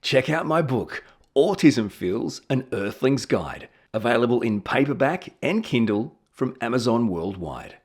check out my book, Autism Feels an Earthling's Guide, available in paperback and Kindle from Amazon worldwide.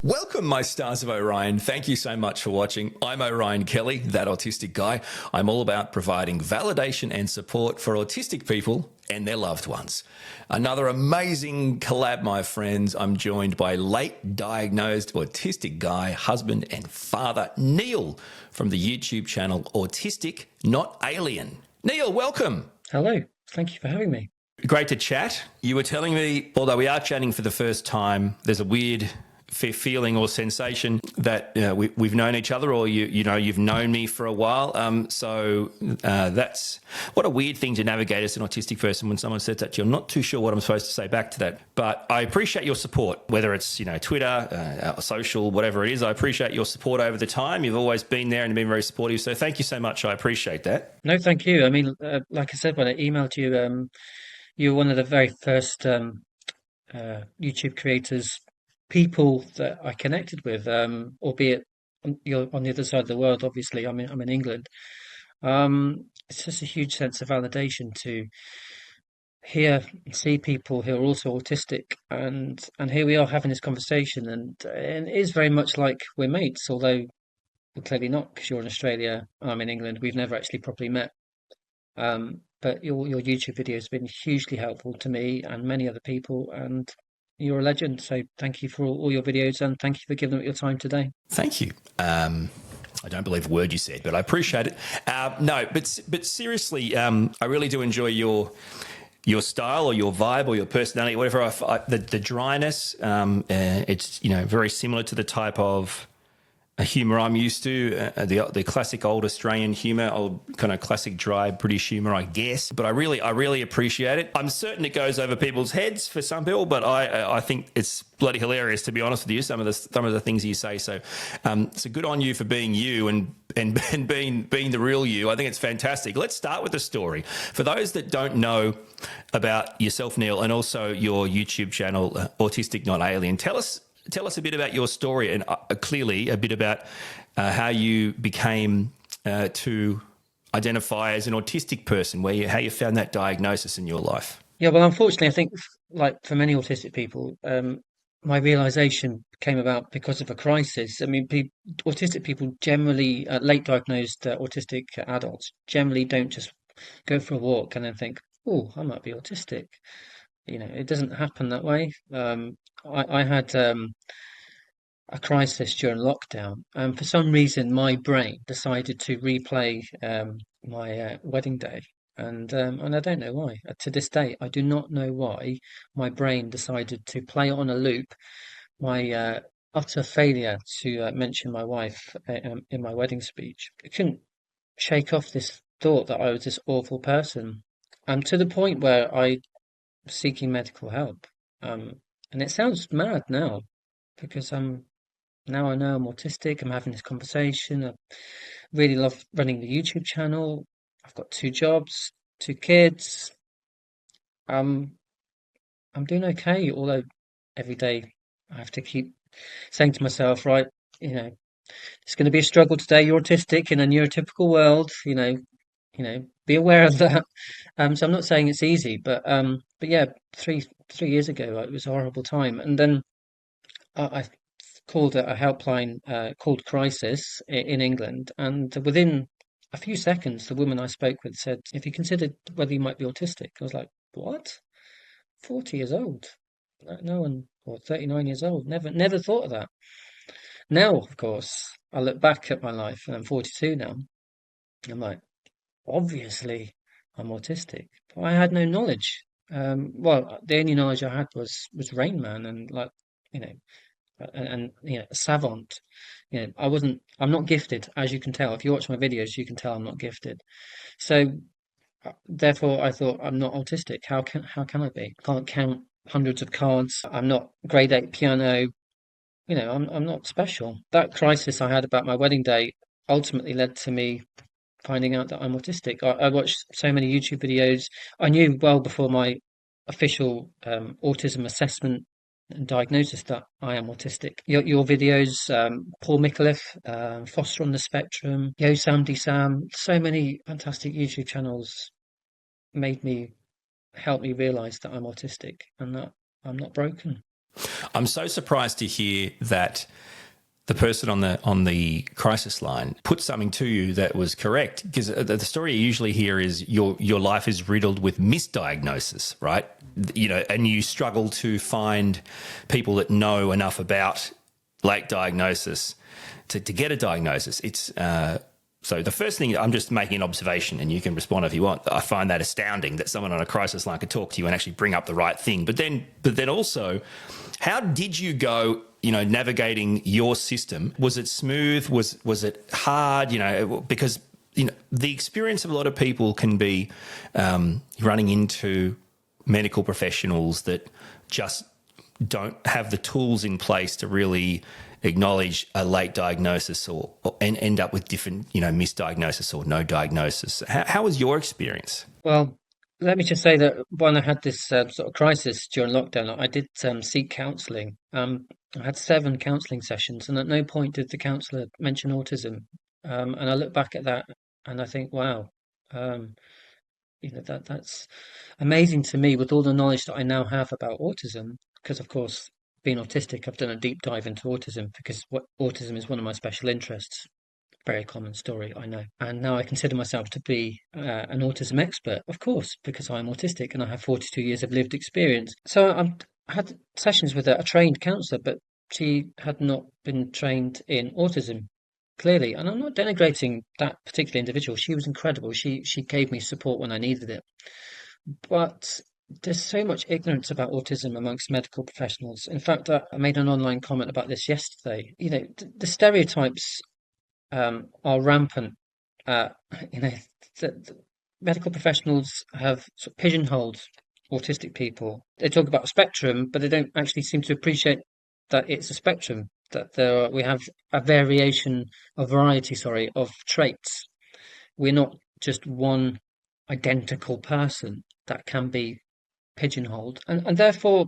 Welcome, my stars of Orion. Thank you so much for watching. I'm Orion Kelly, that autistic guy. I'm all about providing validation and support for autistic people and their loved ones. Another amazing collab, my friends. I'm joined by late diagnosed autistic guy, husband and father, Neil, from the YouTube channel Autistic Not Alien. Neil, welcome. Hello. Thank you for having me. Great to chat. You were telling me, although we are chatting for the first time, there's a weird feeling or sensation that we've known each other, or you've known me for a while. So that's what a weird thing to navigate as an autistic person when someone says that to you. I'm not too sure what I'm supposed to say back to that, but I appreciate your support, whether it's Twitter, social, whatever it is. I appreciate your support over the time. You've always been there and been very supportive. So thank you so much. I appreciate that. No, thank you. I mean, like I said when I emailed you, you were one of the very first YouTube creators, people that I connected with, albeit you're on the other side of the world. Obviously, I'm in England. It's just a huge sense of validation to hear and see people who are also autistic, and here we are having this conversation, and it is very much like we're mates, although we're clearly not, because you're in Australia, I'm in England. We've never actually properly met. But your YouTube video has been hugely helpful to me and many other people, and you're a legend. So thank you for all your videos, and thank you for giving up your time today. Thank you. I don't believe a word you said, but I appreciate it. No, but seriously, I really do enjoy your style or your vibe or your personality, whatever. The dryness, it's very similar to the type of humour I'm used to, the classic old Australian humour, old kind of classic dry British humour, I guess. But I really appreciate it. I'm certain it goes over people's heads for some people, but I think it's bloody hilarious, to be honest with you. Some of the things you say. So good on you for being you and being the real you. I think it's fantastic. Let's start with the story. For those that don't know about yourself, Neil, and also your YouTube channel, Autistic Not Alien, tell us a bit about your story, and clearly a bit about how you became to identify as an autistic person, how you found that diagnosis in your life. Yeah, well, unfortunately, I think, like for many autistic people, my realization came about because of a crisis. I mean, autistic people generally, late diagnosed autistic adults generally don't just go for a walk and then think, oh, I might be autistic. It doesn't happen that way. I had a crisis during lockdown, and for some reason, my brain decided to replay my wedding day, and I don't know why. To this day, I do not know why my brain decided to play on a loop my utter failure to mention my wife in my wedding speech. I couldn't shake off this thought that I was this awful person, to the point where I seeking medical help. And it sounds mad now, because now I know I'm autistic. I'm having this conversation. I really love running the YouTube channel. I've got 2 jobs, 2 kids. I'm doing okay, although every day I have to keep saying to myself, right, it's going to be a struggle today. You're autistic in a neurotypical world, be aware of that. So I'm not saying it's easy, but yeah, 3 years ago, it was a horrible time. And then I called a helpline called Crisis in England, and within a few seconds, the woman I spoke with said, "Have you considered whether you might be autistic?" I was like, "What? 40 years old? No one, or 39 years old? Never thought of that." Now, of course, I look back at my life, and I'm 42 now. I'm like, obviously, I'm autistic. But I had no knowledge. Well, the only knowledge I had was Rain Man, and savant. I'm not gifted, as you can tell. If you watch my videos, you can tell I'm not gifted. So therefore, I thought, I'm not autistic. How can I be? Can't count hundreds of cards. I'm not grade 8 piano. I'm not special. That crisis I had about my wedding day ultimately led to me finding out that I'm autistic. I watched so many YouTube videos. I knew well before my official autism assessment diagnosis that I am autistic. Your videos, Paul Micallef, Foster on the Spectrum, Yo Sam Sam, so many fantastic YouTube channels helped me realize that I'm autistic and that I'm not broken. I'm so surprised to hear that the person on the crisis line put something to you that was correct, because the story you usually hear is your life is riddled with misdiagnosis, right? And you struggle to find people that know enough about late diagnosis to get a diagnosis. It's so the first thing, I'm just making an observation, and you can respond if you want. I find that astounding that someone on a crisis line could talk to you and actually bring up the right thing. But then also, how did you go, navigating your system? Was it smooth? Was it hard? Because the experience of a lot of people can be running into medical professionals that just don't have the tools in place to really acknowledge a late diagnosis and end up with different, misdiagnosis or no diagnosis. How was your experience? Well, let me just say that when I had this sort of crisis during lockdown, I did seek counselling. I had 7 counselling sessions, and at no point did the counsellor mention autism. And I look back at that and I think, wow, that's amazing to me with all the knowledge that I now have about autism. Because, of course, being autistic, I've done a deep dive into autism because autism is one of my special interests. Very common story, I know. And now I consider myself to be an autism expert, of course, because I'm autistic and I have 42 years of lived experience. So I had sessions with a trained counsellor, but she had not been trained in autism, clearly. And I'm not denigrating that particular individual. She was incredible. She gave me support when I needed it. But there's so much ignorance about autism amongst medical professionals. In fact, I made an online comment about this yesterday. The stereotypes are rampant. Uh, the medical professionals have sort of pigeonholed autistic people. They talk about a spectrum, but they don't actually seem to appreciate that it's a spectrum. That we have a variety, of traits. We're not just one identical person that can be pigeonholed, and therefore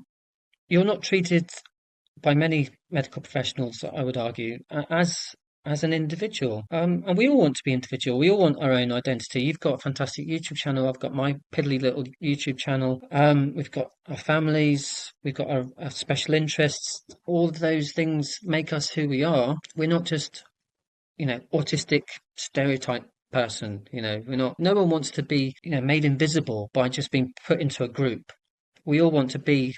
you're not treated by many medical professionals, I would argue, as an individual. And we all want to be individual. We all want our own identity. You've got a fantastic YouTube channel. I've got my piddly little YouTube channel. We've got our families. We've got our special interests. All of those things make us who we are. We're not just, autistic stereotype person. We're not. No one wants to be, made invisible by just being put into a group. We all want to be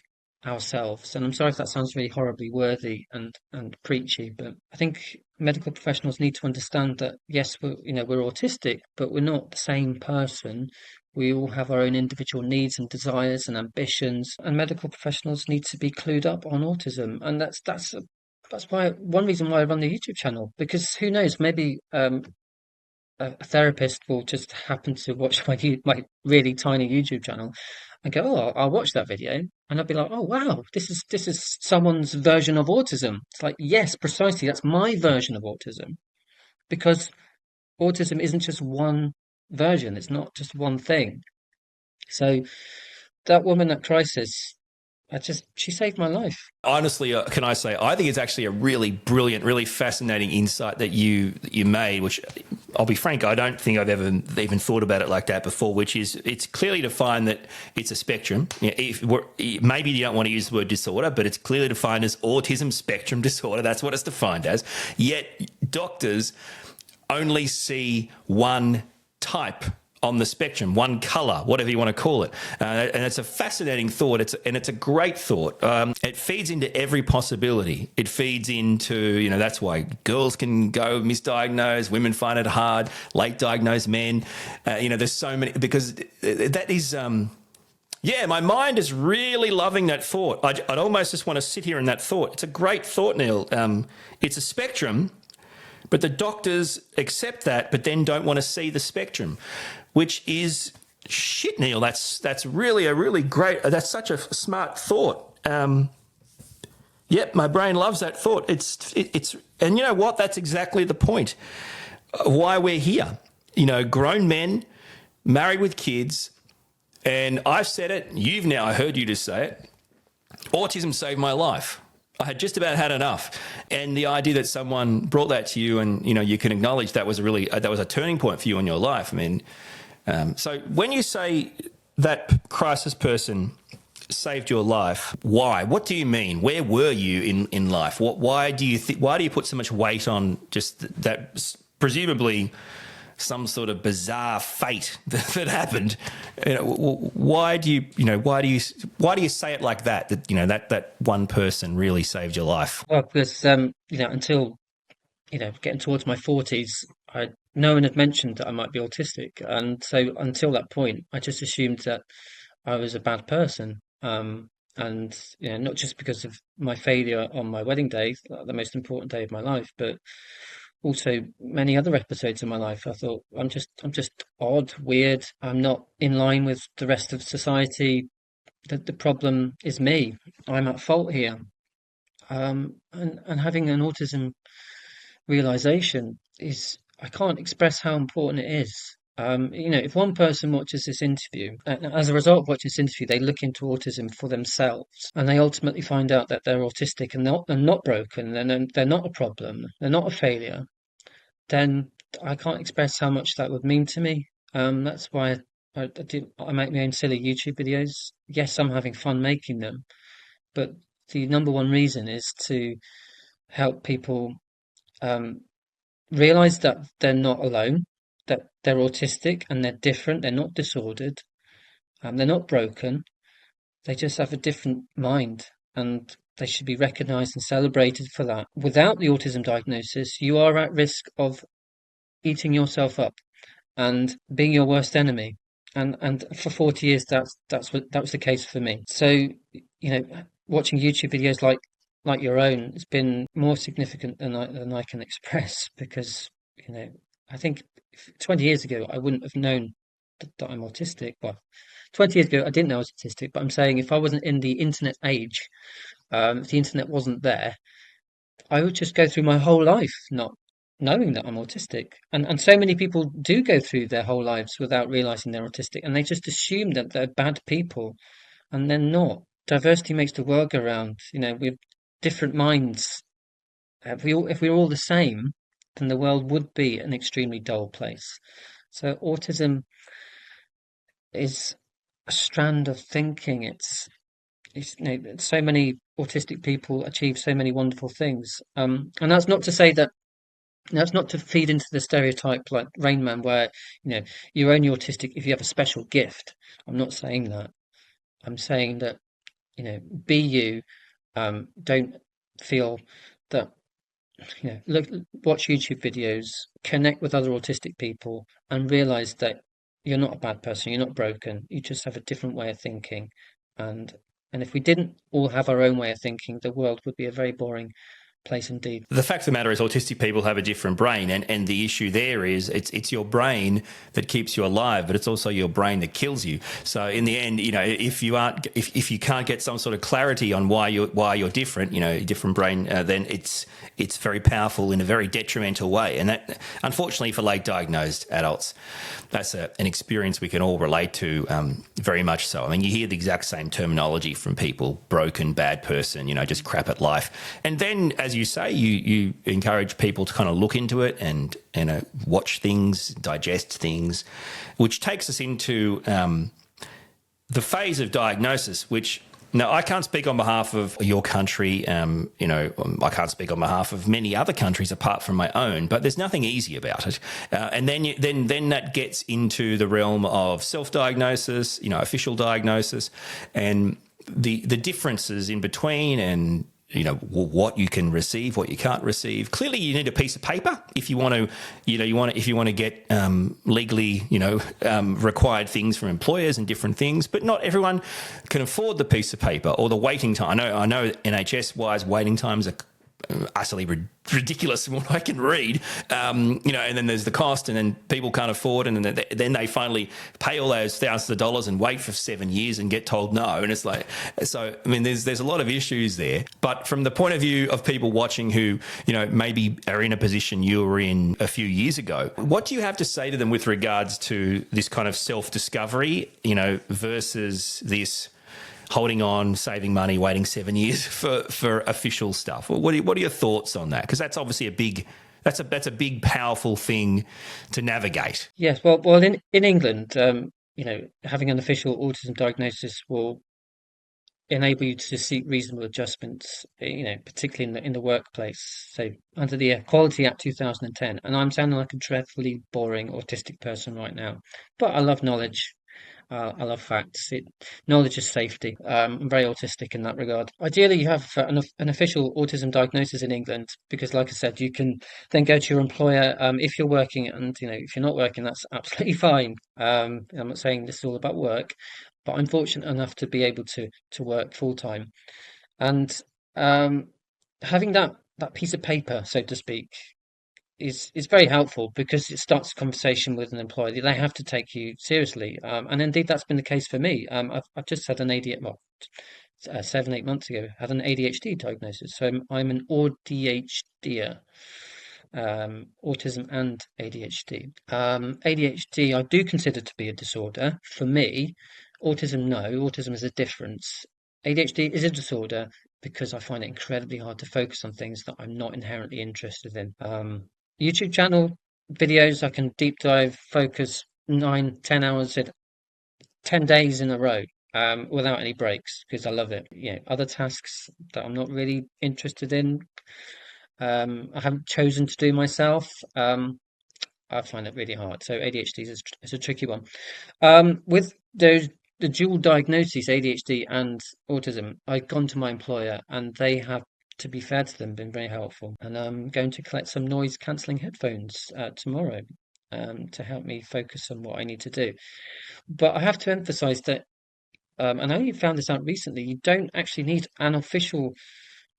ourselves. And I'm sorry if that sounds really horribly worthy and preachy, but I think medical professionals need to understand that yes, we're autistic, but we're not the same person. We all have our own individual needs and desires and ambitions, and medical professionals need to be clued up on autism. And that's why one reason why I run the YouTube channel, because who knows, maybe a therapist will just happen to watch my really tiny YouTube channel and go, oh, I'll watch that video, and I'll be like, oh wow, this is someone's version of autism. It's like, yes, precisely, that's my version of autism, because autism isn't just one version, it's not just one thing. So that woman at crisis, she saved my life. Honestly, can I say, I think it's actually a really brilliant, really fascinating insight that you made, which I'll be frank, I don't think I've ever even thought about it like that before, which is it's clearly defined that it's a spectrum. Maybe you don't want to use the word disorder, but it's clearly defined as autism spectrum disorder. That's what it's defined as. Yet doctors only see one type on the spectrum, one colour, whatever you want to call it. And it's a fascinating thought. It's a great thought. It feeds into every possibility. It feeds into, that's why girls can go misdiagnosed, women find it hard, late diagnosed men. There's so many, because that is, my mind is really loving that thought. I'd almost just want to sit here in that thought. It's a great thought, Neil. It's a spectrum, but the doctors accept that, but then don't want to see the spectrum, which is shit, Neil. That's really a really great. That's such a smart thought. Yep, my brain loves that thought. It's and you know what? That's exactly the point. Why we're here. Grown men, married with kids, and I've said it. I heard you just say it. autism saved my life. I had just about had enough. And the idea that someone brought that to you and, you can acknowledge that was a turning point for you in your life. I mean, so when you say that crisis person saved your life, why? What do you mean? Where were you in life? Why do you put so much weight on just that presumably some sort of bizarre fate that happened? Why do you say it like that? That one person really saved your life. Well, because until getting towards my 40s, no one had mentioned that I might be autistic, and so until that point, I just assumed that I was a bad person. And not just because of my failure on my wedding day, the most important day of my life, but also many other episodes of my life. I thought I'm just odd, weird. I'm not in line with the rest of society. The problem is me. I'm at fault here. And having an autism realization is, I can't express how important it is. If one person watches this interview, as a result of watching this interview, they look into autism for themselves, and they ultimately find out that they're autistic and not broken, and they're not a problem, they're not a failure, then I can't express how much that would mean to me. That's why I make my own silly YouTube videos. Yes, I'm having fun making them, but the number one reason is to help people realize that they're not alone, that they're autistic and they're different, they're not disordered, they're not broken, they just have a different mind, and they should be recognized and celebrated for that. Without the autism diagnosis, you are at risk of eating yourself up and being your worst enemy. And for 40 years, that was the case for me. So, watching YouTube videos like your own, it's been more significant than I can express, because I think 20 years ago I wouldn't have known that I'm autistic. Well, 20 years ago I didn't know I was autistic, but I'm saying if I wasn't in the internet age, if the internet wasn't there, I would just go through my whole life not knowing that I'm autistic. And so many people do go through their whole lives without realizing they're autistic, and they just assume that they're bad people, and they're not. Diversity makes the world go round. With different minds, if we were all the same, then the world would be an extremely dull place. So autism is a strand of thinking. It's so many autistic people achieve so many wonderful things. And that's not to say that, that's not to feed into the stereotype like Rain Man, where you're only autistic if you have a special gift. I'm not saying that. I'm saying that be you. Don't feel that watch YouTube videos, connect with other autistic people, and realize that you're not a bad person, you're not broken, you just have a different way of thinking. And if we didn't all have our own way of thinking, the world would be a very boring place indeed. The fact of the matter is autistic people have a different brain, and the issue there is it's your brain that keeps you alive, but it's also your brain that kills you. So in the end, if you can't get some sort of clarity on why you're different, different brain, then it's very powerful in a very detrimental way. And that, unfortunately, for late diagnosed adults, that's an experience we can all relate to, very much so. I mean, you hear the exact same terminology from people: broken, bad person, just crap at life. And then, as you say, you encourage people to kind of look into it and watch things, digest things, which takes us into the phase of diagnosis, which, now, I can't speak on behalf of your country. I can't speak on behalf of many other countries apart from my own. But there's nothing easy about it. And then that gets into the realm of self-diagnosis, official diagnosis, and the differences in between, and what you can receive, what you can't receive. Clearly, you need a piece of paper if you want to, if you want to get legally, required things from employers and different things. But not everyone can afford the piece of paper or the waiting time. I know NHS-wise waiting times are utterly ridiculous from what I can read, and then there's the cost, and then people can't afford, and then they finally pay all those thousands of dollars and wait for 7 years and get told no, and it's like, so I mean, there's a lot of issues there. But from the point of view of people watching who maybe are in a position you were in a few years ago, what do you have to say to them with regards to this kind of self-discovery, versus this holding on, saving money, waiting 7 years for official stuff. What are your thoughts on that? Because that's obviously that's a big, powerful thing to navigate. Yes, well, in England, having an official autism diagnosis will enable you to seek reasonable adjustments, particularly in the workplace. So under the Equality Act 2010, and I'm sounding like a dreadfully boring autistic person right now, but I love knowledge. I love facts. Knowledge is safety. I'm very autistic in that regard. Ideally, you have an official autism diagnosis in England because, like I said, you can then go to your employer if you're working, and if you're not working, that's absolutely fine. I'm not saying this is all about work, but I'm fortunate enough to be able to work full time, and having that piece of paper, so to speak, is very helpful because it starts a conversation with an employer. They have to take you seriously, and indeed that's been the case for me. I've just had an ADHD, 7-8 months ago, had an ADHD diagnosis. So I'm an ADHDer, autism and ADHD. ADHD I do consider to be a disorder. For me, autism no. Autism is a difference. ADHD is a disorder because I find it incredibly hard to focus on things that I'm not inherently interested in. YouTube channel videos, I can deep dive, focus 9, 10 hours in 10 days in a row, without any breaks because I love it. Other tasks that I'm not really interested in, I haven't chosen to do myself. I find it really hard. So ADHD is a tricky one. With the dual diagnoses, ADHD and autism, I've gone to my employer and they have, to be fair to them, been very helpful. And I'm going to collect some noise cancelling headphones tomorrow to help me focus on what I need to do. But I have to emphasize that, and I only found this out recently, you don't actually need an official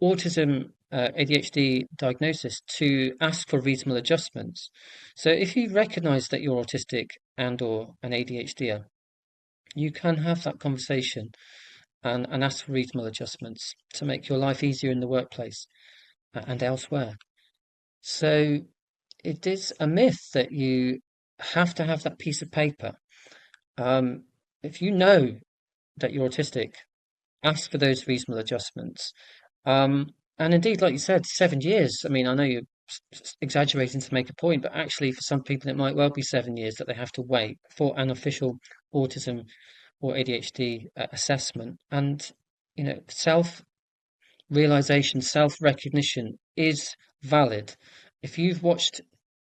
autism ADHD diagnosis to ask for reasonable adjustments. So if you recognize that you're autistic and or an ADHDer, you can have that conversation and ask for reasonable adjustments to make your life easier in the workplace and elsewhere. So it is a myth that you have to have that piece of paper. If you know that you're autistic, ask for those reasonable adjustments. And indeed, like you said, 7 years. I mean, I know you're exaggerating to make a point, but actually, for some people, it might well be 7 years that they have to wait for an official autism or ADHD assessment. And, self-realization, self-recognition is valid. If you've watched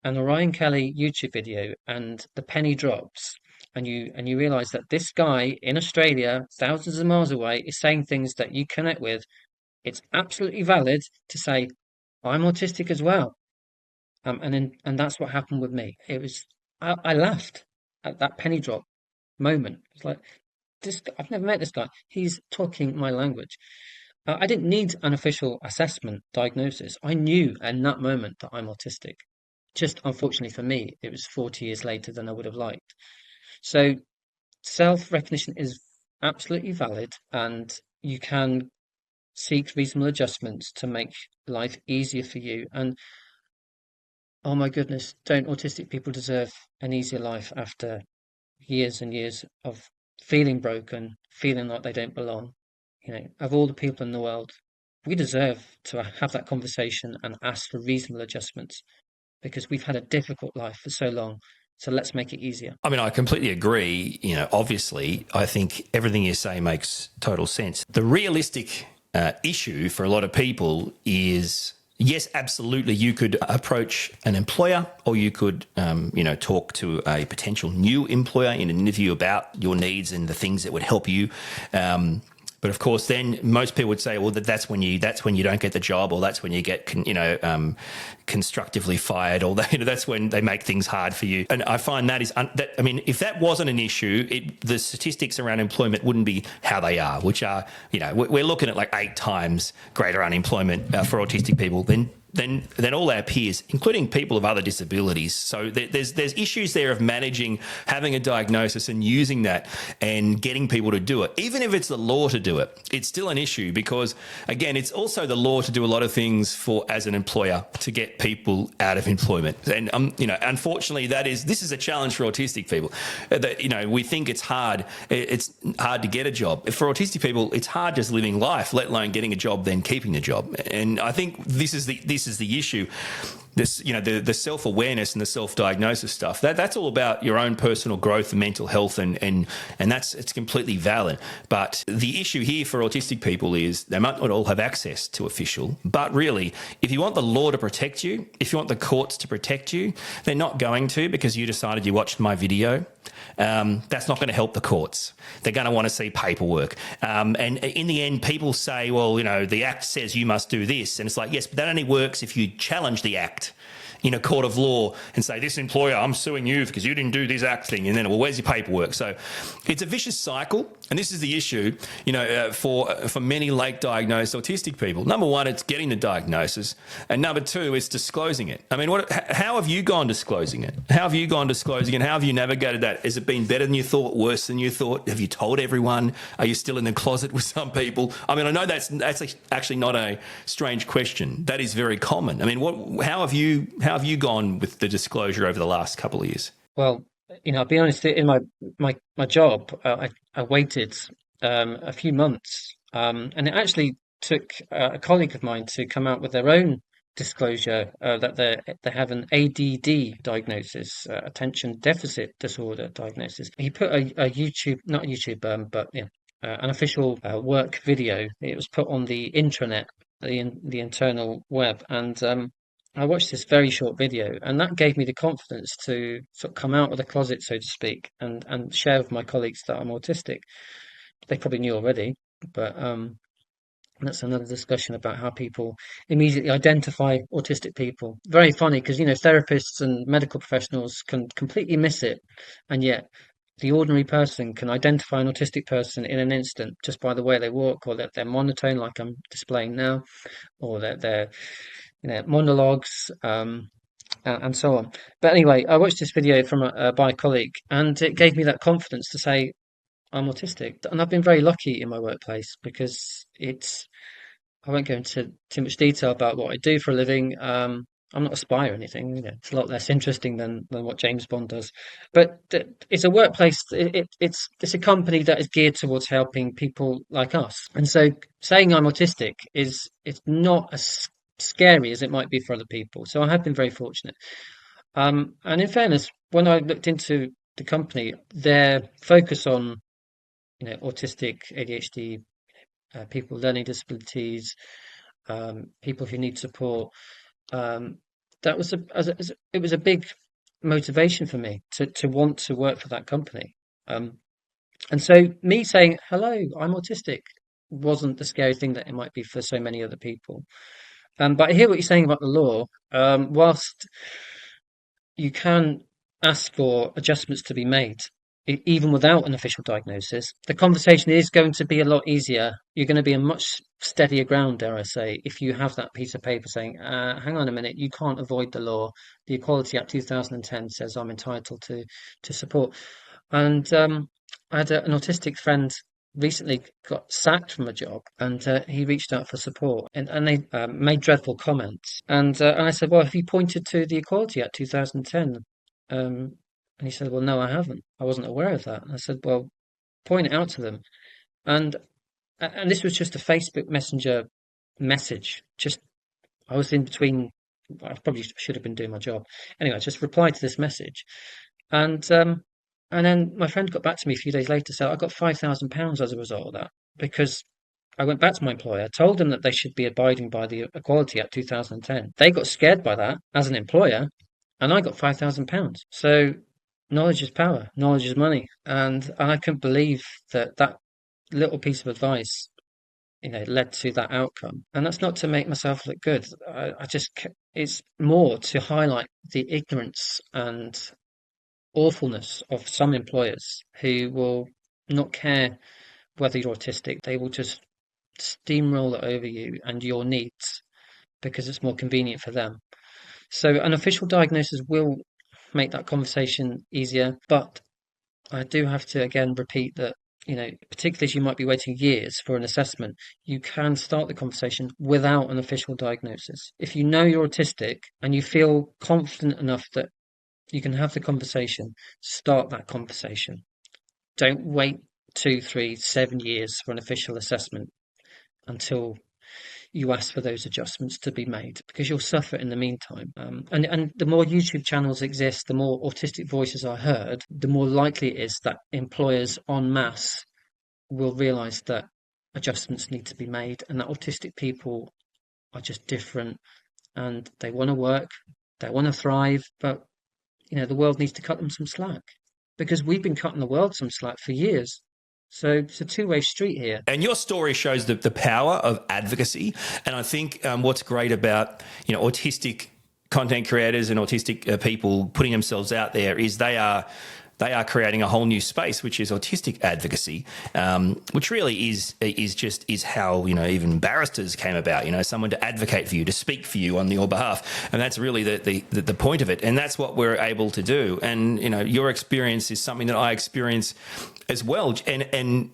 an Orion Kelly YouTube video and the penny drops, and you realize that this guy in Australia, thousands of miles away, is saying things that you connect with, it's absolutely valid to say, I'm autistic as well. And that's what happened with me. I laughed at that penny drop moment. It's like, I've never met this guy. He's talking my language. I didn't need an official assessment diagnosis. I knew in that moment that I'm autistic. Just unfortunately for me, it was 40 years later than I would have liked. So self-recognition is absolutely valid, and you can seek reasonable adjustments to make life easier for you. And oh my goodness, don't autistic people deserve an easier life after years and years of feeling broken, feeling like they don't belong? Of all the people in the world, we deserve to have that conversation and ask for reasonable adjustments because we've had a difficult life for so long. So let's make it easier. I mean, I completely agree. Obviously, I think everything you say makes total sense. The realistic issue for a lot of people is, yes, absolutely, you could approach an employer or you could, talk to a potential new employer in an interview about your needs and the things that would help you. But of course, then most people would say, well, that's when you don't get the job, or that's when you get, constructively fired, or that's when they make things hard for you. And I find that if that wasn't an issue, the statistics around employment wouldn't be how they are, which are, we're looking at like 8 times greater unemployment for autistic people than than all our peers, including people of other disabilities. So there's issues there of managing, having a diagnosis and using that and getting people to do it. Even if it's the law to do it, it's still an issue because, again, it's also the law to do a lot of things for as an employer to get people out of employment. And unfortunately, this is a challenge for autistic people. We think it's hard. It's hard to get a job. For autistic people, it's hard just living life, let alone getting a job, then keeping the job. And I think this is the issue. This, the self-awareness and the self-diagnosis stuff, that's all about your own personal growth and mental health, and it's completely valid. But the issue here for autistic people is they might not all have access to official, but really, if you want the law to protect you, if you want the courts to protect you, they're not going to, because you decided you watched my video. That's not going to help the courts. They're going to want to see paperwork. And in the end, people say, well, the Act says you must do this. And it's like, yes, but that only works if you challenge the Act in a court of law and say, this employer, I'm suing you because you didn't do this Act thing. And then, well, where's your paperwork? So it's a vicious cycle. And this is the issue, for many late diagnosed autistic people. Number one, it's getting the diagnosis. And number two, it's disclosing it. I mean, how have you gone disclosing it? How have you gone disclosing it? How have you navigated that? Has it been better than you thought, worse than you thought? Have you told everyone? Are you still in the closet with some people? I mean, I know that's actually not a strange question. That is very common. I mean, how have you gone with the disclosure over the last couple of years? Well, I'll be honest, in my job, I waited a few months, and it actually took a colleague of mine to come out with their own disclosure that they have an ADD diagnosis, attention deficit disorder diagnosis. He put a YouTube, not YouTube, but yeah, an official work video. It was put on the intranet, the internal web, and I watched this very short video, and that gave me the confidence to sort of come out of the closet, so to speak, and share with my colleagues that I'm autistic. They probably knew already, but that's another discussion about how people immediately identify autistic people. Very funny because, therapists and medical professionals can completely miss it, and yet the ordinary person can identify an autistic person in an instant just by the way they walk, or that they're monotone, like I'm displaying now, or that they're monologues, and so on. But anyway, I watched this video from by a colleague, and it gave me that confidence to say I'm autistic. And I've been very lucky in my workplace because I won't go into too much detail about what I do for a living. I'm not a spy or anything. It's a lot less interesting than what James Bond does. But it's a workplace. It's a company that is geared towards helping people like us. And so saying I'm autistic it's not as scary as it might be for other people. So I have been very fortunate. And in fairness, when I looked into the company, their focus on autistic, ADHD, people with learning disabilities, people who need support. That was it was a big motivation for me to want to work for that company. And so me saying, hello, I'm autistic wasn't the scary thing that it might be for so many other people. But I hear what you're saying about the law. Whilst you can ask for adjustments to be made, even without an official diagnosis, the conversation is going to be a lot easier. You're going to be in much steadier ground, dare I say, if you have that piece of paper saying, hang on a minute, you can't avoid the law. The Equality Act 2010 says I'm entitled to support. And I had an autistic friend recently got sacked from a job, and he reached out for support, and they made dreadful comments. And I said, well, have you pointed to the Equality Act 2010? And he said, well, no, I haven't. I wasn't aware of that. And I said, well, point it out to them. And this was just a Facebook Messenger message. Just I was in between. I probably should have been doing my job. Anyway, I just replied to this message, and then my friend got back to me a few days later, so I got £5,000 as a result of that, because I went back to my employer, told them that they should be abiding by the Equality Act 2010. They got scared by that as an employer, and I got £5,000. So knowledge is power, knowledge is money, and I couldn't believe that little piece of advice, led to that outcome. And that's not to make myself look good. It's more to highlight the ignorance and awfulness of some employers who will not care whether you're autistic. They will just steamroll it over you and your needs because it's more convenient for them. So an official diagnosis will make that conversation easier, but I do have to again repeat that, particularly as you might be waiting years for an assessment, you can start the conversation without an official diagnosis. If you know you're autistic and you feel confident enough that you can have the conversation, start that conversation. Don't wait 2, 3, 7 years for an official assessment until you ask for those adjustments to be made, because you'll suffer in the meantime. And the more YouTube channels exist, the more autistic voices are heard, the more likely it is that employers en masse will realise that adjustments need to be made, and that autistic people are just different, and they want to work, they want to thrive, but the world needs to cut them some slack, because we've been cutting the world some slack for years. So it's a two-way street here. And your story shows the power of advocacy. And I think what's great about, autistic content creators and autistic people putting themselves out there is they are creating a whole new space, which is autistic advocacy, which really is how even barristers came about. Someone to advocate for you, to speak for you on your behalf, and that's really the point of it. And that's what we're able to do. And your experience is something that I experience as well. And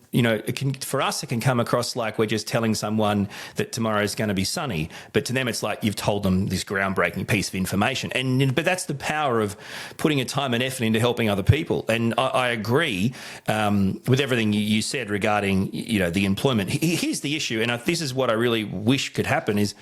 for us, it can come across like we're just telling someone that tomorrow is going to be sunny, but to them it's like you've told them this groundbreaking piece of information. But that's the power of putting a time and effort into helping other people. And I agree with everything you said regarding the employment. Here's the issue, and this is what I really wish could happen: is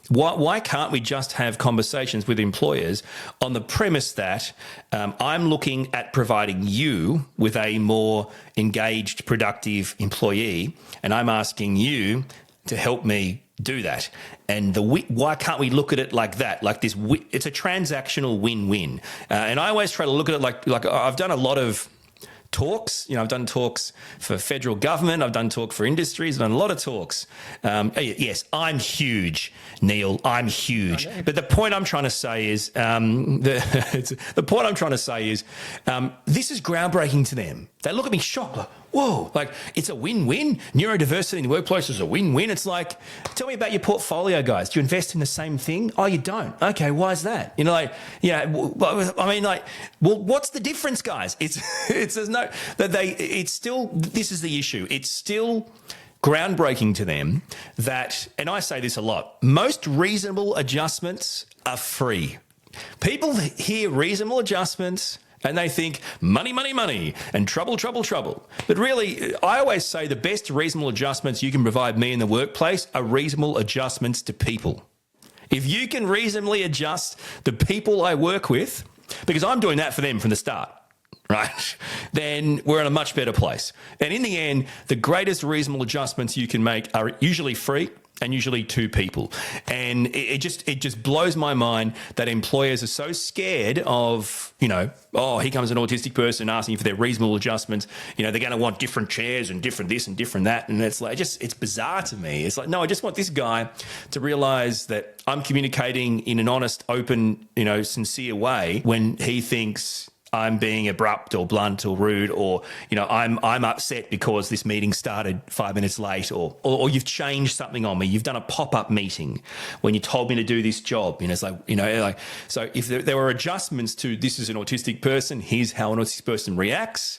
why can't we just have conversations with employers on the premise that I'm looking at providing you with a more engaged, productive employee, and I'm asking you to help me do that. And why can't we look at it like that? Like this, it's a transactional win-win. And I always try to look at it like I've done a lot of talks. I've done talks for federal government. I've done talk for industries. I've done a lot of talks. Yes, I'm huge, Neil. I'm huge. But the point I'm trying to say is, this is groundbreaking to them. They look at me shocked, like, whoa, like it's a win-win. Neurodiversity in the workplace is a win-win. It's like, tell me about your portfolio, guys. Do you invest in the same thing? Oh, you don't. Okay, why is that? What's the difference, guys? This is the issue. It's still groundbreaking to them that, and I say this a lot, most reasonable adjustments are free. People hear reasonable adjustments and they think money, money, money, and trouble, trouble, trouble. But really, I always say the best reasonable adjustments you can provide me in the workplace are reasonable adjustments to people. If you can reasonably adjust the people I work with, because I'm doing that for them from the start, right, then we're in a much better place. And in the end, the greatest reasonable adjustments you can make are usually free and usually to people. And it just blows my mind that employers are so scared of, oh, here comes an autistic person asking for their reasonable adjustments. They're going to want different chairs and different this and different that. And it's like, it's bizarre to me. It's like, no, I just want this guy to realize that I'm communicating in an honest, open, sincere way when he thinks I'm being abrupt or blunt or rude, or I'm upset because this meeting started 5 minutes late, or you've changed something on me. You've done a pop-up meeting when you told me to do this job. It's like so if there were adjustments to this is an autistic person, here's how an autistic person reacts.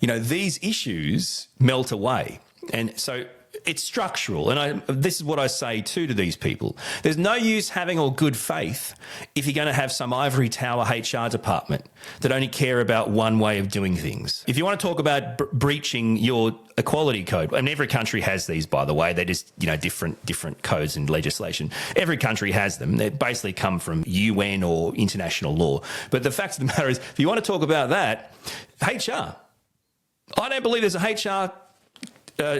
These issues melt away, and so it's structural. And this is what I say too to these people. There's no use having all good faith if you're going to have some ivory tower HR department that only care about one way of doing things. If you want to talk about breaching your equality code, and every country has these, by the way, they're just, different codes and legislation. Every country has them. They basically come from UN or international law. But the fact of the matter is, if you want to talk about that, HR. I don't believe there's a HR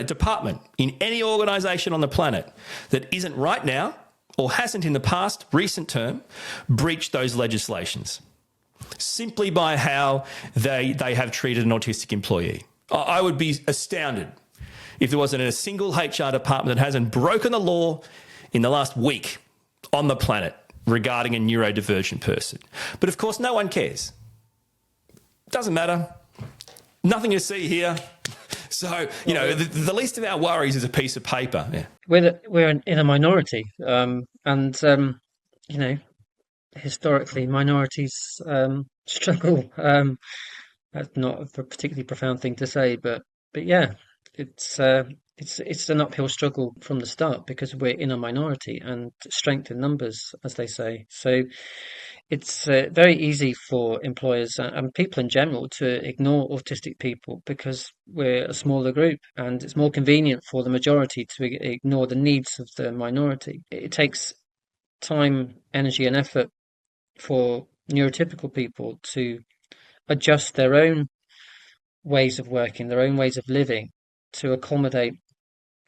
department in any organisation on the planet that isn't right now or hasn't in the past recent term breached those legislations simply by how they have treated an autistic employee. I would be astounded if there wasn't a single HR department that hasn't broken the law in the last week on the planet regarding a neurodivergent person. But of course, no one cares. Doesn't matter. Nothing to see here. So, the least of our worries is a piece of paper. Yeah. We're in a minority, and you know, historically minorities struggle. That's not a particularly profound thing to say, but yeah, it's it's an uphill struggle from the start because we're in a minority and strength in numbers, as they say. So it's very easy for employers and people in general to ignore autistic people because we're a smaller group, and it's more convenient for the majority to ignore the needs of the minority. It takes time, energy, and effort for neurotypical people to adjust their own ways of working, their own ways of living to accommodate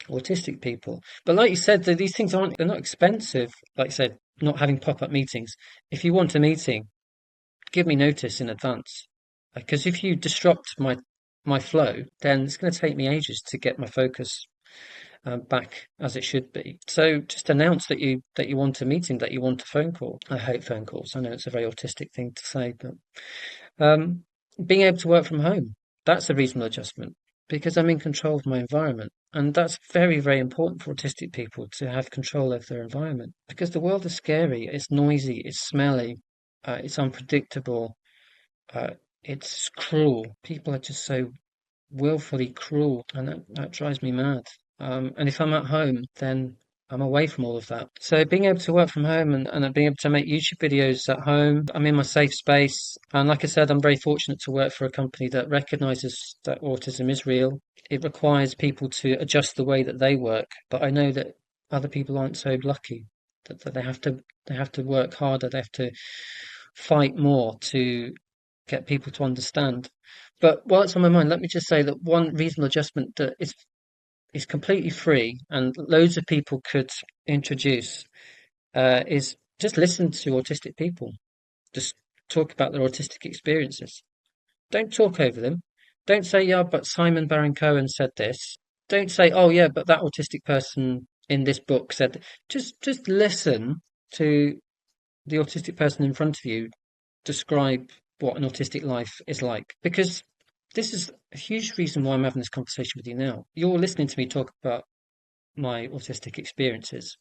autistic people. But like you said, these things they're not expensive. Like you said, not having pop-up meetings. If you want a meeting, give me notice in advance. Because if you disrupt my flow, then it's going to take me ages to get my focus back as it should be. So just announce that you want a meeting, that you want a phone call. I hate phone calls. I know it's a very autistic thing to say, but being able to work from home, that's a reasonable adjustment because I'm in control of my environment. And that's very, very important for autistic people to have control over their environment because the world is scary, it's noisy, it's smelly, it's unpredictable, it's cruel. People are just so willfully cruel, and that drives me mad. And if I'm at home, then I'm away from all of that. So being able to work from home and being able to make YouTube videos at home, I'm in my safe space. And like I said, I'm very fortunate to work for a company that recognizes that autism is real. It requires people to adjust the way that they work. But I know that other people aren't so lucky, that they have to work harder, they have to fight more to get people to understand. But while it's on my mind, let me just say that one reasonable adjustment that is completely free and loads of people could introduce is just listen to autistic people. Just talk about their autistic experiences. Don't talk over them. Don't say, yeah, but Simon Baron Cohen said this. Don't say, oh yeah, but that autistic person in this book said. Just listen to the autistic person in front of you describe what an autistic life is like. Because this is a huge reason why I'm having this conversation with you now. You're listening to me talk about my autistic experiences.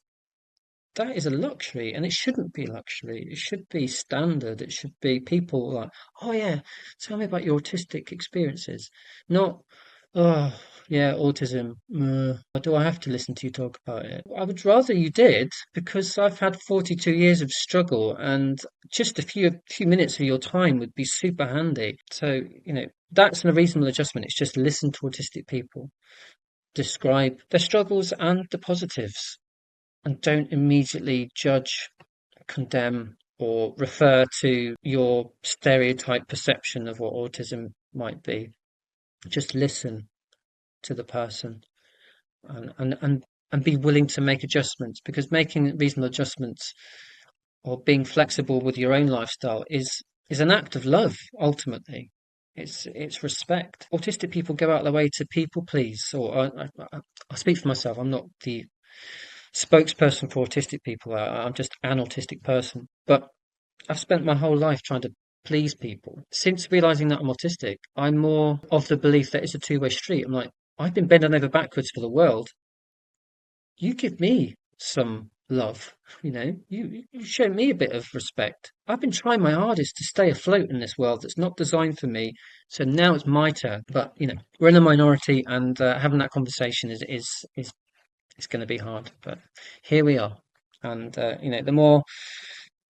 That is a luxury, and it shouldn't be luxury. It should be standard. It should be people like, oh yeah, tell me about your autistic experiences. Not, oh yeah, autism. Do I have to listen to you talk about it? I would rather you did, because I've had 42 years of struggle, and just a few minutes of your time would be super handy. So, that's a reasonable adjustment. It's just listen to autistic people, describe their struggles and the positives, and don't immediately judge, condemn, or refer to your stereotype perception of what autism might be. Just listen to the person and be willing to make adjustments, because making reasonable adjustments or being flexible with your own lifestyle is an act of love. Ultimately, it's respect. Autistic people go out of their way to people please, or I speak for myself. I'm not the spokesperson for autistic people. I'm just an autistic person, but I've spent my whole life trying to please people. Since realizing that I'm autistic, I'm more of the belief that it's a two-way street. I'm like, I've been bending over backwards for the world. You give me some love, you show me a bit of respect. I've been trying my hardest to stay afloat in this world that's not designed for me. So now it's my turn. But we're in a minority, and having that conversation is it's going to be hard. But here we are, and the more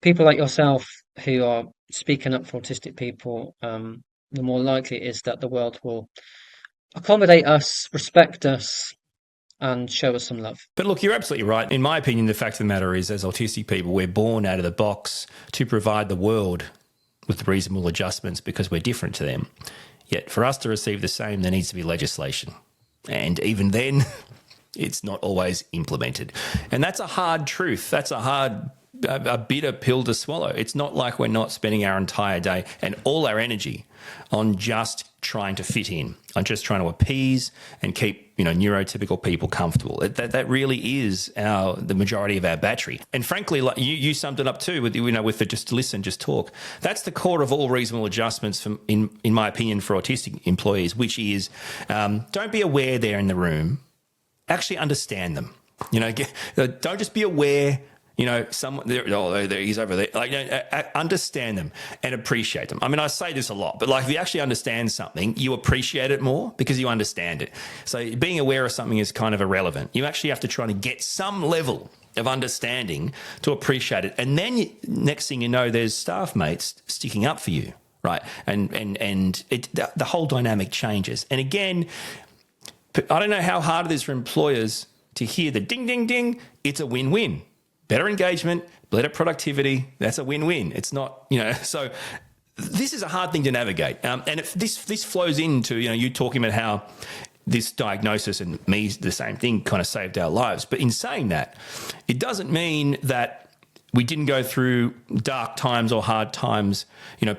people like yourself who are speaking up for autistic people, the more likely it is that the world will accommodate us, respect us, and show us some love. But look, you're absolutely right. In my opinion, the fact of the matter is, as autistic people, we're born out of the box to provide the world with reasonable adjustments because we're different to them. Yet for us to receive the same, there needs to be legislation. And even then, it's not always implemented. And that's a hard truth. That's a bitter pill to swallow. It's not like we're not spending our entire day and all our energy on just trying to fit in. I'm just trying to appease and keep, neurotypical people comfortable. That really is the majority of our battery. And frankly, like you summed it up too with the just listen, just talk. That's the core of all reasonable adjustments in my opinion for autistic employees, which is don't be aware they're in the room. Actually understand them. Don't just be aware. Someone there, he's over there. Understand them and appreciate them. I mean, I say this a lot, but if you actually understand something, you appreciate it more because you understand it. So being aware of something is kind of irrelevant. You actually have to try to get some level of understanding to appreciate it. And then next thing you know, there's staff mates sticking up for you, right? And the whole dynamic changes. And again, I don't know how hard it is for employers to hear the ding, ding, ding. It's a win-win. Better engagement, better productivity, that's a win-win. It's not, so this is a hard thing to navigate. And if this flows into, you talking about how this diagnosis and me, the same thing, kind of saved our lives. But in saying that, it doesn't mean that we didn't go through dark times or hard times,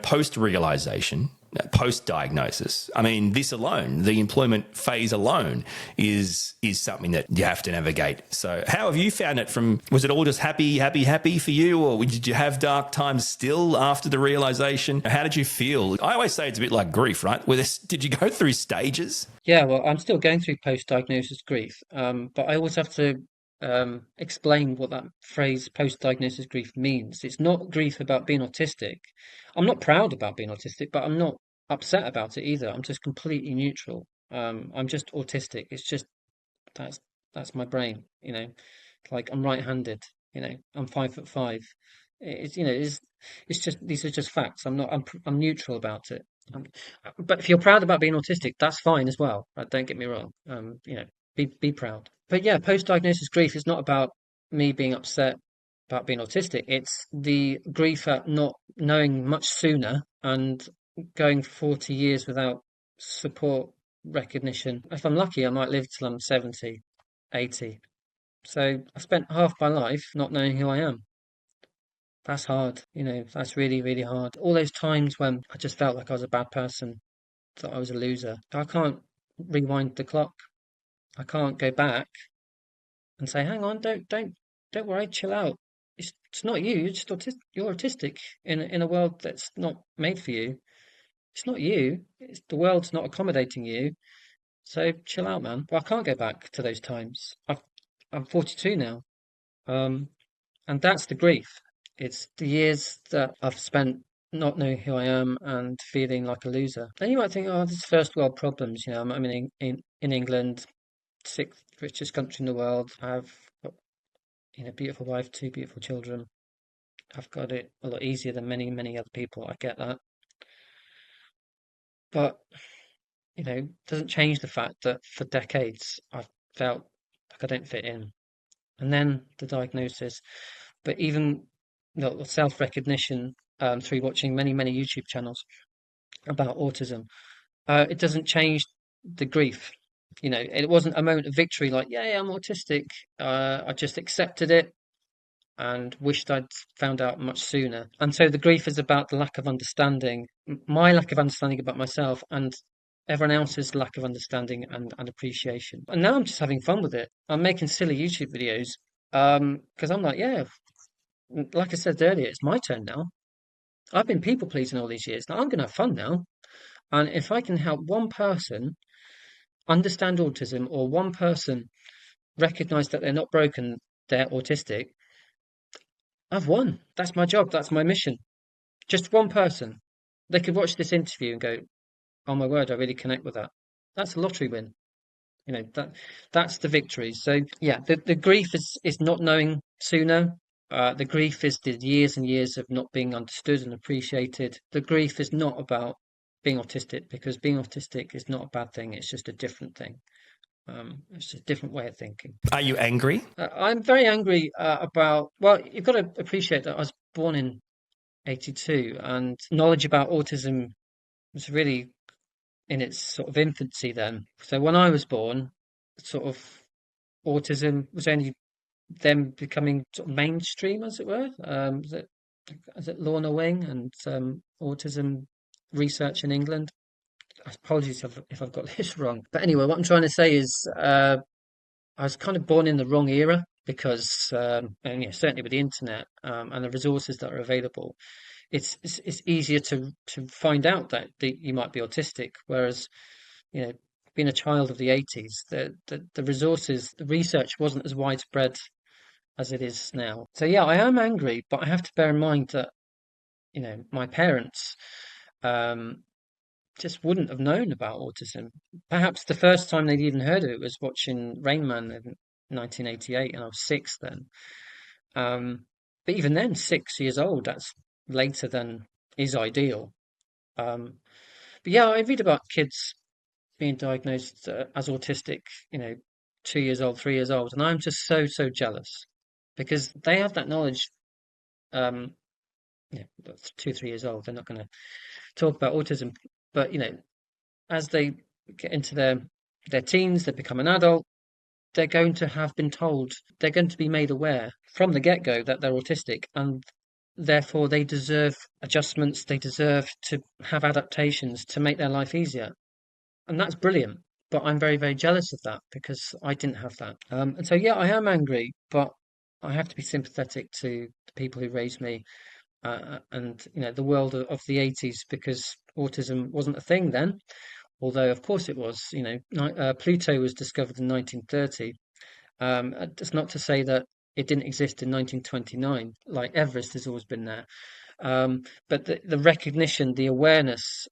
post-realization, post-diagnosis. I mean, this alone, the employment phase alone is something that you have to navigate. So how have you found it was it all just happy for you, or did you have dark times still after the realization? How did you feel? I always say it's a bit like grief, right? Did you go through stages? Yeah, well, I'm still going through post-diagnosis grief, but I always have to explain what that phrase post-diagnosis grief means. It's not grief about being autistic. I'm not proud about being autistic, but I'm not upset about it either. I'm just completely neutral. I'm just autistic. It's just that's my brain. Like I'm right-handed. I'm 5'5". It's just these are just facts. I'm neutral about it. But if you're proud about being autistic, that's fine as well. Right? Don't get me wrong. Be proud. But yeah, post-diagnosis grief is not about me being upset about being autistic. It's the grief at not knowing much sooner and going 40 years without support recognition. If I'm lucky, I might live till I'm 70, 80. So I spent half my life not knowing who I am. That's hard, that's really, really hard. All those times when I just felt like I was a bad person, that I was a loser. I can't rewind the clock. I can't go back and say, hang on, don't worry, chill out. It's not you. You're just you're autistic in a world that's not made for you. It's not you. The world's not accommodating you. So chill out, man. But I can't go back to those times. I'm 42 now, and that's the grief. It's the years that I've spent not knowing who I am and feeling like a loser. Then you might think, oh, this is first world problems. I'm in England, sixth richest country in the world. I've got a beautiful wife, two beautiful children. I've got it a lot easier than many, many other people. I get that. But, doesn't change the fact that for decades I've felt like I don't fit in. And then the diagnosis. But even the self-recognition through watching many, many YouTube channels about autism, it doesn't change the grief. It wasn't a moment of victory like, yeah, I'm autistic. I just accepted it and wished I'd found out much sooner. And so the grief is about the lack of understanding, my lack of understanding about myself and everyone else's lack of understanding and appreciation. And now I'm just having fun with it. I'm making silly YouTube videos because I'm like, yeah, like I said earlier, it's my turn now. I've been people pleasing all these years. Now I'm going to have fun now. And if I can help one person understand autism or one person recognize that they're not broken, they're autistic, I've won. That's my job. That's my mission. Just one person. They could watch this interview and go, oh my word, I really connect with that. That's a lottery win. That's the victory. So yeah, the grief is not knowing sooner. The grief is the years and years of not being understood and appreciated. The grief is not about being autistic because being autistic is not a bad thing. It's just a different thing. It's a different way of thinking. Are you angry? I'm very angry well, you've got to appreciate that I was born in 82 and knowledge about autism was really in its sort of infancy then. So when I was born, sort of autism was only then becoming sort of mainstream, as it were. Is it Lorna Wing and autism research in England? apologies if I've got this wrong. But anyway, what I'm trying to say is I was kind of born in the wrong era because, and yeah, certainly with the internet and the resources that are available, it's easier to find out that you might be autistic. Whereas, you know, being a child of the 80s, the resources, the research wasn't as widespread as it is now. So yeah, I am angry, but I have to bear in mind that, you know, my parents um, just wouldn't have known about autism. Perhaps the first time they'd even heard of it was watching Rain Man in 1988, and I was six then. Um, but even then, 6 years old, that's later than is ideal. Um, but yeah, I read about kids being diagnosed as autistic, you know, 2 years old, 3 years old, and I'm just so jealous because they have that knowledge. Um, yeah, 2, 3 years old, they're not going to talk about autism, but you know, as they get into their teens, they become an adult, they're going to have been told, they're going to be made aware from the get-go that they're autistic, and therefore they deserve adjustments, they deserve to have adaptations to make their life easier. And that's brilliant. But I'm very jealous of that because I didn't have that. And so, yeah, I am angry, but I have to be sympathetic to the people who raised me and, you know, the world of the 80s because autism wasn't a thing then. Although, of course, it was. You know, Pluto was discovered in 1930. That's not to say that it didn't exist in 1929. Like Everest has always been there. But the recognition, the awareness,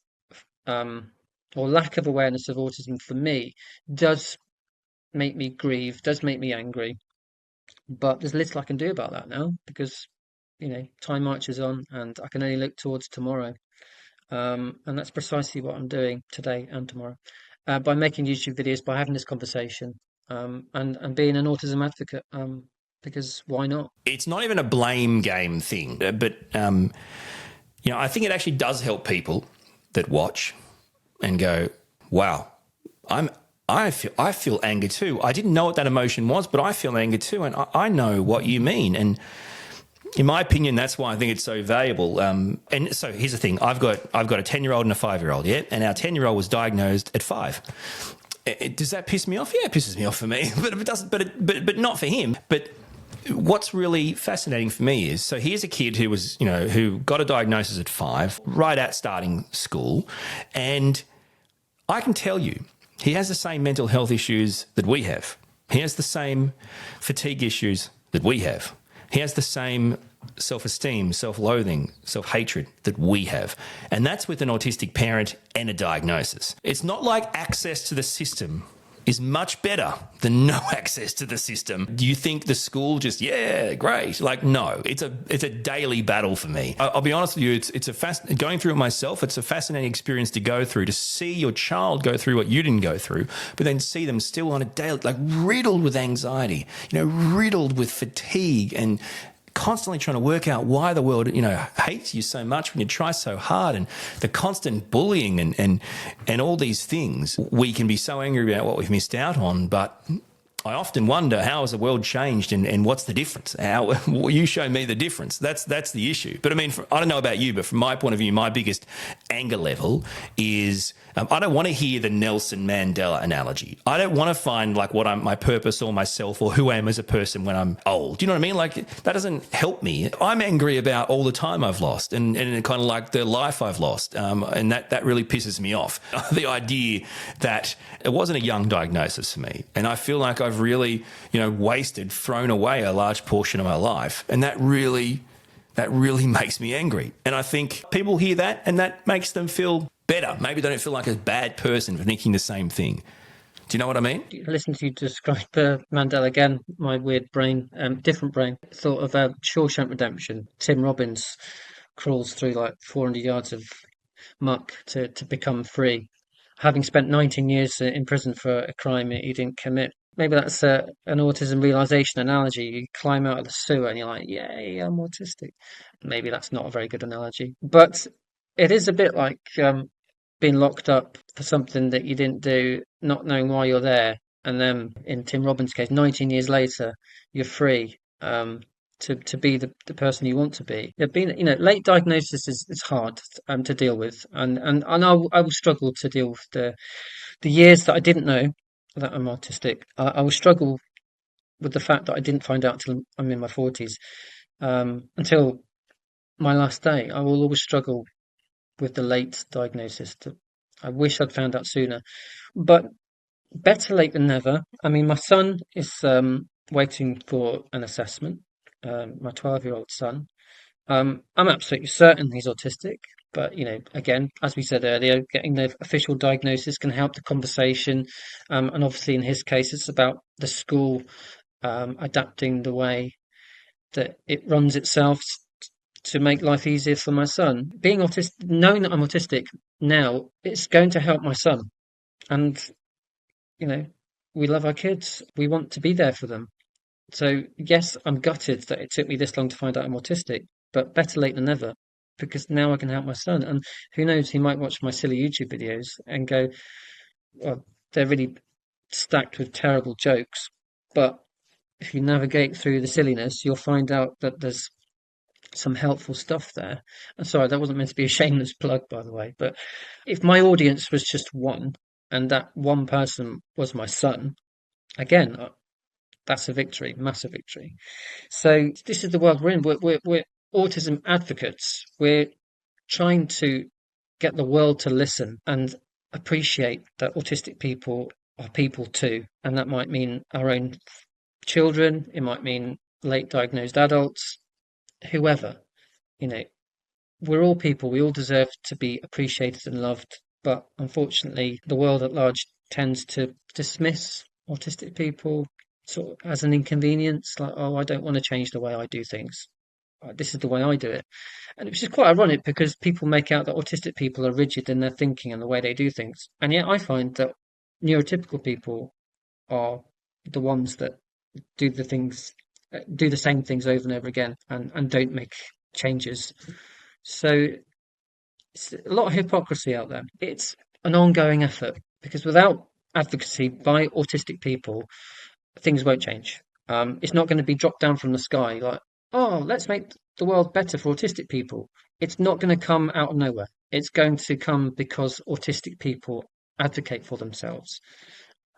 um, or lack of awareness of autism for me does make me grieve, does make me angry. But there's little I can do about that now because, you know, time marches on and I can only look towards tomorrow. And that's precisely what I'm doing today and tomorrow by making YouTube videos, by having this conversation, and being an autism advocate. Because why not? It's not even a blame game thing, but you know, I think it actually does help people that watch and go, "Wow, I feel anger too. I didn't know what that emotion was, but I feel anger too, and I know what you mean." And in my opinion, that's why I think it's so valuable. And so here's the thing: I've got a 10-year-old and a 5-year-old, yeah, and our 10-year-old was diagnosed at 5. Does that piss me off? Yeah, it pisses me off for me, but it doesn't. But not for him. But what's really fascinating for me is, so here's a kid who was, you know, who got a diagnosis at 5, right at starting school, and I can tell you, he has the same mental health issues that we have. He has the same fatigue issues that we have. He has the same self-esteem, self-loathing, self-hatred that we have. And that's with an autistic parent and a diagnosis. It's not like access to the system is much better than no access to the system. Do you think the school just, yeah, great? Like, no, it's a daily battle for me. I'll be honest with you, going through it myself, it's a fascinating experience to go through, to see your child go through what you didn't go through, but then see them still on a daily, like riddled with anxiety, you know, riddled with fatigue and constantly trying to work out why the world, you know, hates you so much when you try so hard, and the constant bullying and all these things. We can be so angry about what we've missed out on, but I often wonder, how has the world changed and what's the difference? How you show me the difference. That's the issue. But I mean, I don't know about you, but from my point of view, my biggest anger level is I don't want to hear the Nelson Mandela analogy. I don't want to find like my purpose or myself or who I am as a person when I'm old. Do you know what I mean? Like, that doesn't help me. I'm angry about all the time I've lost and kind of like the life I've lost. And that really pisses me off. The idea that it wasn't a young diagnosis for me. And I feel like I've really, you know, thrown away a large portion of my life. And that really makes me angry. And I think people hear that and that makes them feel better. Maybe they don't feel like a bad person for thinking the same thing. Do you know what I mean? Listen to you describe Mandela again, my weird brain, different brain. Thought of Shawshank Redemption. Tim Robbins crawls through like 400 yards of muck to become free, having spent 19 years in prison for a crime he didn't commit. Maybe that's an autism realization analogy. You climb out of the sewer and you're like, yay, I'm autistic. Maybe that's not a very good analogy, but it is a bit like being locked up for something that you didn't do, not knowing why you're there. And then in Tim Robbins' case, 19 years later, you're free. to be the person you want to be. Being, late diagnosis is hard to deal with, and I will struggle to deal with the years that I didn't know that I'm autistic. I will struggle with the fact that I didn't find out till I'm in my 40s, until my last day. I will always struggle with the late diagnosis. I wish I'd found out sooner, but better late than never. I mean, my son is waiting for an assessment. My 12-year-old son. I'm absolutely certain he's autistic, but again, as we said earlier, getting the official diagnosis can help the conversation. And obviously, in his case, it's about the school adapting the way that it runs itself to make life easier for my son. Being autistic, knowing that I'm autistic now, it's going to help my son. And you know, we love our kids. We want to be there for them. So yes, I'm gutted that it took me this long to find out I'm autistic, but better late than never, because now I can help my son. And who knows, he might watch my silly YouTube videos and go, well, they're really stacked with terrible jokes. But if you navigate through the silliness, you'll find out that there's some helpful stuff there. And sorry, that wasn't meant to be a shameless plug, by the way, but if my audience was just one, and that one person was my son, again, that's a victory, massive victory. So this is the world we're in. We're autism advocates. We're trying to get the world to listen and appreciate that autistic people are people too, and that might mean our own children. It might mean late diagnosed adults, whoever. You know, we're all people. We all deserve to be appreciated and loved. But unfortunately, the world at large tends to dismiss autistic people sort of as an inconvenience. Like, oh, I don't want to change the way I do things. This is the way I do it. And it's just quite ironic because people make out that autistic people are rigid in their thinking and the way they do things. And yet I find that neurotypical people are the ones that do do the same things over and over again and don't make changes. So it's a lot of hypocrisy out there. It's an ongoing effort because without advocacy by autistic people, things won't change. It's not going to be dropped down from the sky like, oh, let's make the world better for autistic people. It's not going to come out of nowhere. It's going to come because autistic people advocate for themselves.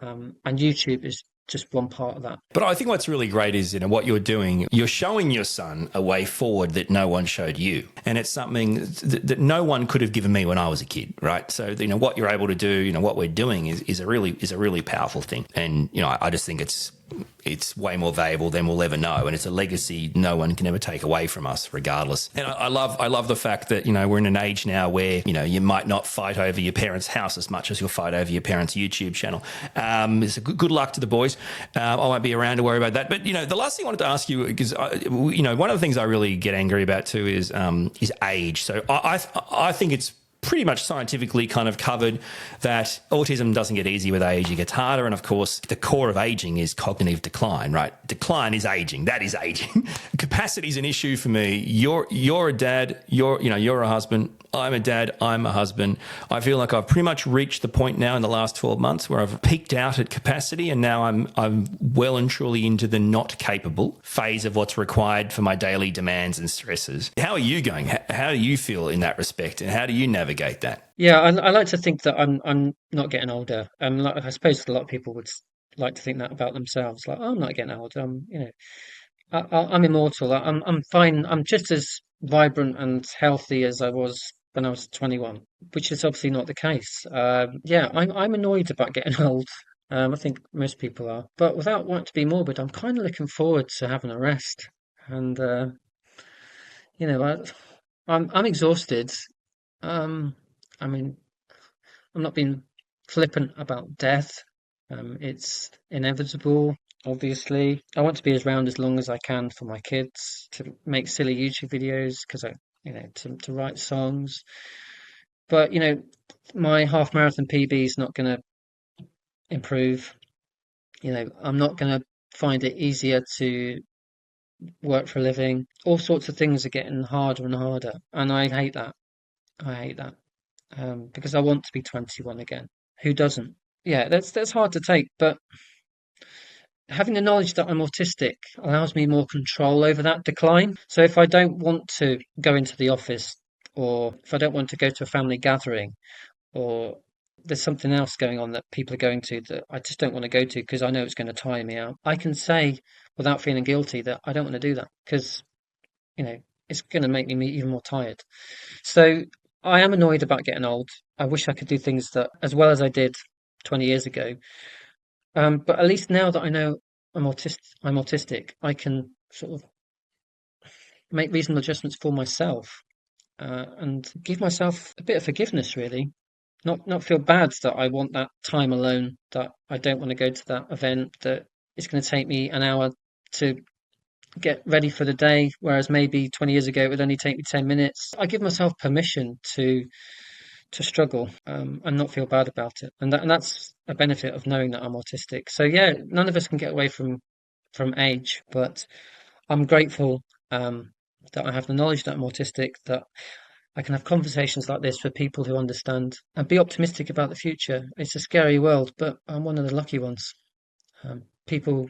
And YouTube is just one part of that. But I think what's really great is, what you're doing, you're showing your son a way forward that no one showed you. And it's something that no one could have given me when I was a kid, right? So, what you're able to do, what we're doing is a really powerful thing. And, I just think it's way more valuable than we'll ever know. And it's a legacy no one can ever take away from us, regardless. And I love the fact that, we're in an age now where, you might not fight over your parents' house as much as you'll fight over your parents' YouTube channel. It's a good luck to the boys. I won't be around to worry about that. But, the last thing I wanted to ask you, because, one of the things I really get angry about too is age. So I think it's pretty much scientifically kind of covered that autism doesn't get easier with age, it gets harder. And of course, the core of aging is cognitive decline, right? Decline is aging. That is aging. Capacity is an issue for me. You're a dad, you're a husband. I'm a dad, I'm a husband. I feel like I've pretty much reached the point now in the last 12 months where I've peaked out at capacity, and now I'm well and truly into the not capable phase of what's required for my daily demands and stresses. How are you going? How do you feel in that respect, and how do you navigate that? Yeah, I like to think that I'm not getting older. I suppose a lot of people would like to think that about themselves. Like, oh, I'm not getting old. I'm immortal. I'm fine. I'm just as vibrant and healthy as I was when I was 21, which is obviously not the case. Yeah, I'm annoyed about getting old. I think most people are, but without wanting to be morbid, I'm kind of looking forward to having a rest. And you know, I'm exhausted. I mean, I'm not being flippant about death. It's inevitable, obviously. I want to be around as long as I can for my kids, to make silly YouTube videos, because to write songs. But, my half marathon PB is not going to improve. I'm not going to find it easier to work for a living. All sorts of things are getting harder and harder. And I hate that. I hate that. Because I want to be 21 again. Who doesn't? Yeah, that's hard to take, but having the knowledge that I'm autistic allows me more control over that decline. So if I don't want to go into the office, or if I don't want to go to a family gathering, or there's something else going on that people are going to that I just don't want to go to because I know it's going to tire me out, I can say without feeling guilty that I don't want to do that because, you know, it's going to make me even more tired. So I am annoyed about getting old. I wish I could do things that as well as I did 20 years ago. But at least now that I know I'm autistic, I can sort of make reasonable adjustments for myself, and give myself a bit of forgiveness, really. Not feel bad that I want that time alone, that I don't want to go to that event, that it's going to take me an hour to get ready for the day, whereas maybe 20 years ago it would only take me 10 minutes. I give myself permission to struggle, and not feel bad about it, and that's a benefit of knowing that I'm autistic. So yeah, none of us can get away from age, but I'm grateful, that I have the knowledge that I'm autistic, that I can have conversations like this with people who understand and be optimistic about the future. It's a scary world, but I'm one of the lucky ones. People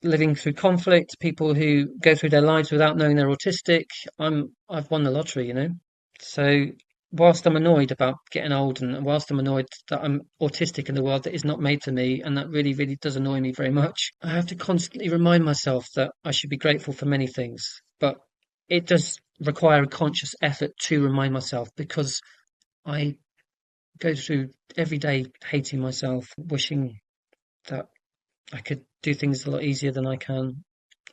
living through conflict, people who go through their lives without knowing they're autistic. I've won the lottery, you know. So whilst I'm annoyed about getting old, and whilst I'm annoyed that I'm autistic in the world that is not made for me, and that really, really does annoy me very much, I have to constantly remind myself that I should be grateful for many things. But it does require a conscious effort to remind myself, because I go through every day hating myself, wishing that I could do things a lot easier than I can.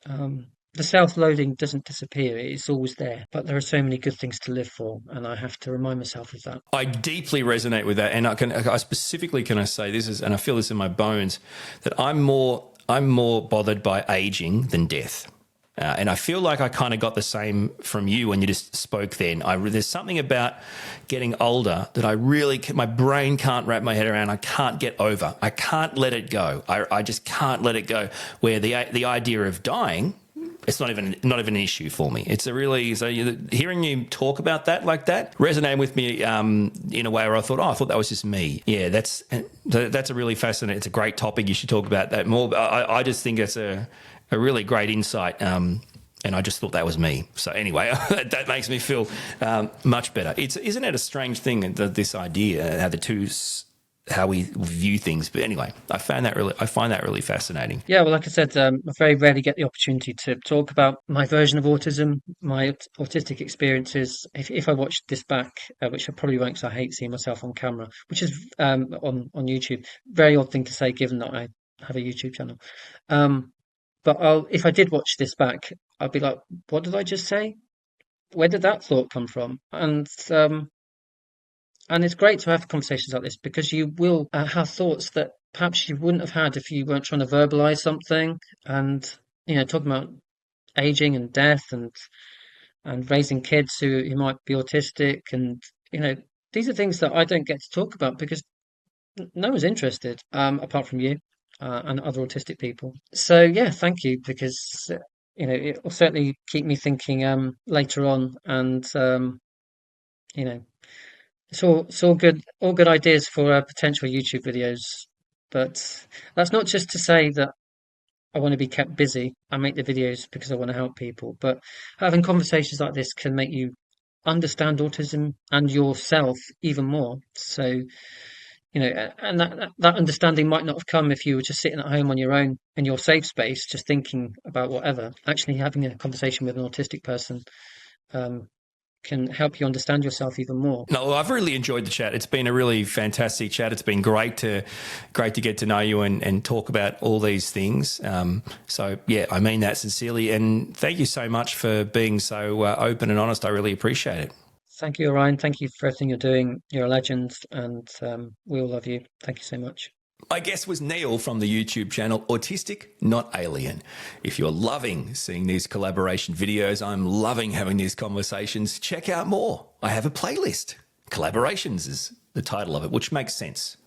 The self-loathing doesn't disappear; it's always there. But there are so many good things to live for, and I have to remind myself of that. I deeply resonate with that, and I specifically can I say this is, and I feel this in my bones, that I'm more bothered by aging than death. And I feel like I kind of got the same from you when you just spoke then. There's something about getting older that my brain can't wrap my head around. I can't get over. I can't let it go. I just can't let it go. Where the idea of dying, it's not even an issue for me. It's hearing you talk about that like that resonated with me in a way where I thought that was just me. Yeah, that's a really fascinating. It's a great topic. You should talk about that more. I just think it's a really great insight, and I just thought that was me. So anyway, that makes me feel much better. Isn't it a strange thing, this idea, how we view things? But anyway, I find that really fascinating. Yeah, well, like I said, I very rarely get the opportunity to talk about my version of autism, my autistic experiences. If I watch this back, which I probably won't, because I hate seeing myself on camera, which is on YouTube. Very odd thing to say, given that I have a YouTube channel. But if I did watch this back, I'd be like, what did I just say? Where did that thought come from? And it's great to have conversations like this, because you will have thoughts that perhaps you wouldn't have had if you weren't trying to verbalize something. And, you know, talking about aging and death, and raising kids who might be autistic. And, you know, these are things that I don't get to talk about because no one's interested, apart from you, and other autistic people. So yeah, thank you, because you know, it will certainly keep me thinking later on. And you know, it's all good ideas for potential YouTube videos. But that's not just to say that I want to be kept busy. I make the videos because I want to help people. But having conversations like this can make you understand autism and yourself even more. So, you know, and that understanding might not have come if you were just sitting at home on your own in your safe space, just thinking about whatever. Actually, having a conversation with an autistic person can help you understand yourself even more. No, I've really enjoyed the chat. It's been a really fantastic chat. It's been great to get to know you and talk about all these things. So yeah, I mean that sincerely, and thank you so much for being so open and honest. I really appreciate it. Thank you, Orion. Thank you for everything you're doing. You're a legend, and we all love you. Thank you so much. My guest was Neil from the YouTube channel Autistic Not Alien. If you're loving seeing these collaboration videos, I'm loving having these conversations, check out more. I have a playlist. Collaborations is the title of it, which makes sense.